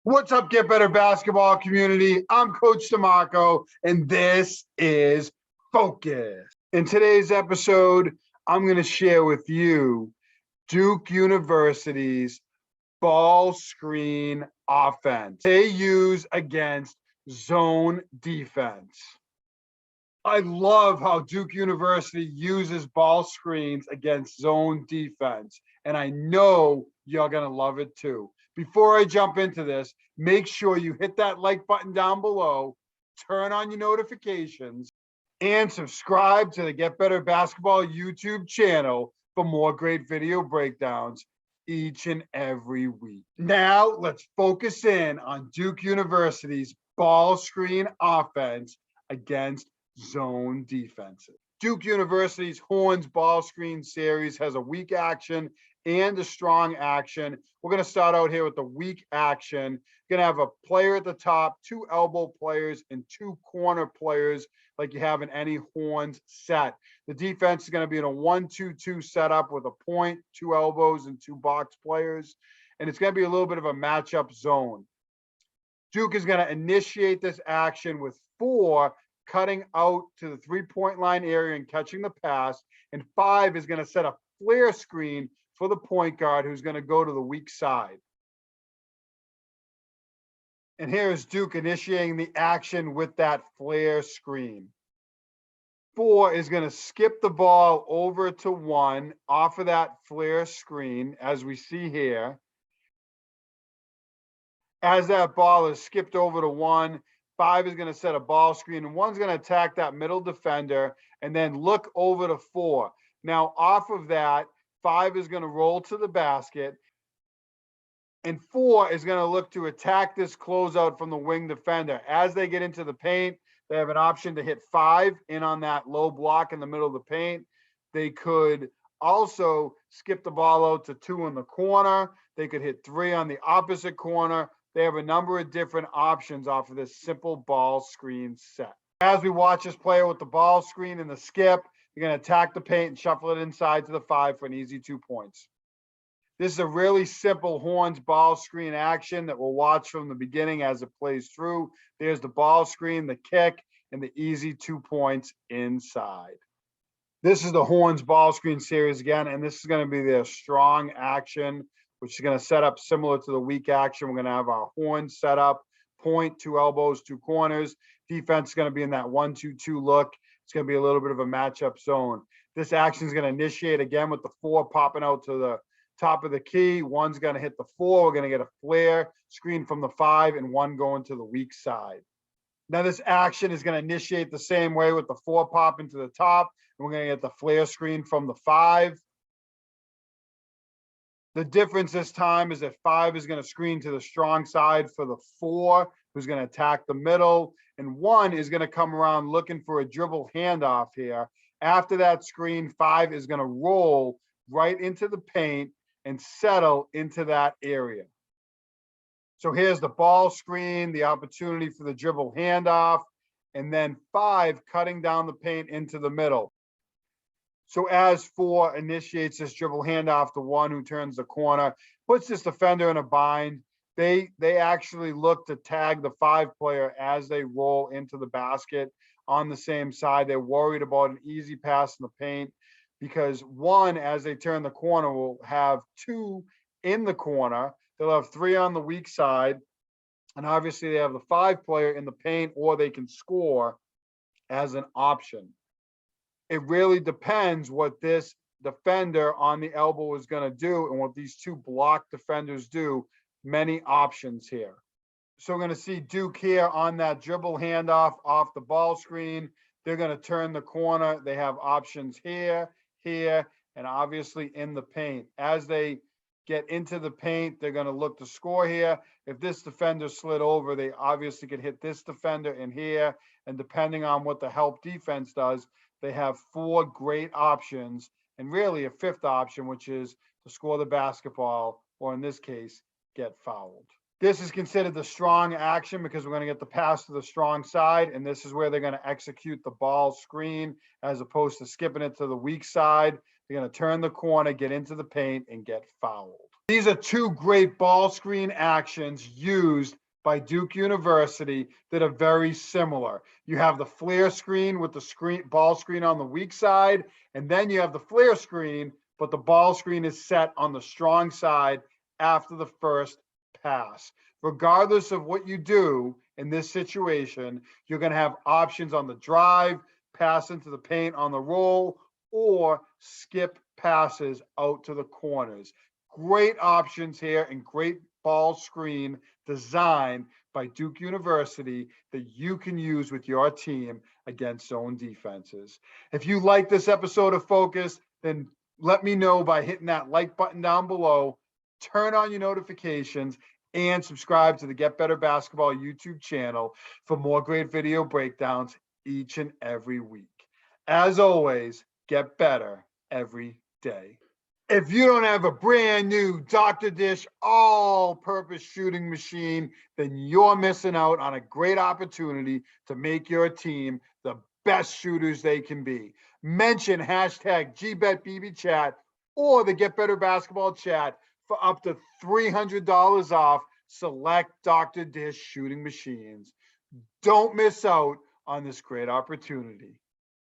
What's up, Get Better Basketball community? I'm Coach DeMarco, and this is Focus. In today's episode, I'm going to share with you Duke University's ball screen offense they use against zone defense. I love how Duke University uses ball screens against zone defense, and I know you're going to love it too. Before I jump into this, make sure you hit that like button down below, turn on your notifications, and subscribe to the Get Better Basketball YouTube channel for more great video breakdowns each and every week. Now, let's focus in on Duke University's ball screen offense against zone defenses. Duke University's Horns ball screen series has a weak action and a strong action. We're going to start out here with the weak action. You're going to have a player at the top, two elbow players, and two corner players like you have in any Horns set. The defense is going to be in a 1-2-2 setup with a point, two elbows, and two box players. And it's going to be a little bit of a matchup zone. Duke is going to initiate this action with 4 cutting out to the three-point line area and catching the pass. And 5 is going to set a flare screen for the point guard who's going to go to the weak side. And here is Duke initiating the action with that flare screen. 4 is going to skip the ball over to 1 off of that flare screen, as we see here. As that ball is skipped over to 1, 5 is going to set a ball screen, and 1's going to attack that middle defender and then look over to 4. Now, off of that, 5 is going to roll to the basket, and 4 is going to look to attack this closeout from the wing defender. As they get into the paint, they have an option to hit 5 in on that low block in the middle of the paint. They could also skip the ball out to 2 in the corner. They could hit 3 on the opposite corner. They have a number of different options off of this simple ball screen set. As we watch this player with the ball screen and the skip, you're going to attack the paint and shuffle it inside to the 5 for an easy 2 points. This is a really simple Horns ball screen action that we'll watch from the beginning as it plays through. There's the ball screen, the kick, and the easy 2 points inside. This is the Horns ball screen series again, and this is going to be their strong action, which is going to set up similar to the weak action. We're going to have our Horns set up, point, 2 elbows, 2 corners. Defense is going to be in that 1-2-2 look. It's going to be a little bit of a matchup zone. This action is going to initiate again with the 4 popping out to the top of the key. 1's going to hit the 4. We're going to get a flare screen from the 5 and 1 going to the weak side. Now this action is going to initiate the same way with the 4 popping to the top. And we're going to get the flare screen from the 5. The difference this time is that 5 is going to screen to the strong side for the 4, who's going to attack the middle. And 1 is going to come around looking for a dribble handoff here. After that screen, 5 is going to roll right into the paint and settle into that area. So here's the ball screen, the opportunity for the dribble handoff, and then 5 cutting down the paint into the middle. So as 4 initiates this dribble handoff to 1 who turns the corner, puts this defender in a bind, they actually look to tag the 5 player as they roll into the basket on the same side. They're worried about an easy pass in the paint because 1, as they turn the corner, will have 2 in the corner. They'll have 3 on the weak side. And obviously they have the 5 player in the paint, or they can score as an option. It really depends what this defender on the elbow is going to do and what these 2 block defenders do. Many options here. So we're going to see Duke here on that dribble handoff off the ball screen. They're going to turn the corner. They have options here, here, and obviously in the paint. As they get into the paint, they're going to look to score here. If this defender slid over, they obviously could hit this defender in here. And depending on what the help defense does, they have 4 great options and really a 5th option, which is to score the basketball, or in this case, get fouled. This is considered the strong action because we're going to get the pass to the strong side, and this is where they're going to execute the ball screen as opposed to skipping it to the weak side. They're going to turn the corner, get into the paint, and get fouled. These are two great ball screen actions used by Duke University that are very similar. You have the flare screen with the ball screen on the weak side, and then you have the flare screen, but the ball screen is set on the strong side after the first pass. Regardless of what you do in this situation, you're going to have options on the drive, pass into the paint on the roll, or skip passes out to the corners. Great options here and great ball screen design by Duke University that you can use with your team against zone defenses. If you like this episode of Focus, then let me know by hitting that like button down below, turn on your notifications, and subscribe to the Get Better Basketball YouTube channel for more great video breakdowns each and every week. As always, get better every day. If you don't have a brand new Dr. Dish all-purpose shooting machine, then you're missing out on a great opportunity to make your team the best shooters they can be. Mention hashtag GBetBBChat or the Get Better Basketball Chat for up to $300 off select Dr. Dish shooting machines. Don't miss out on this great opportunity.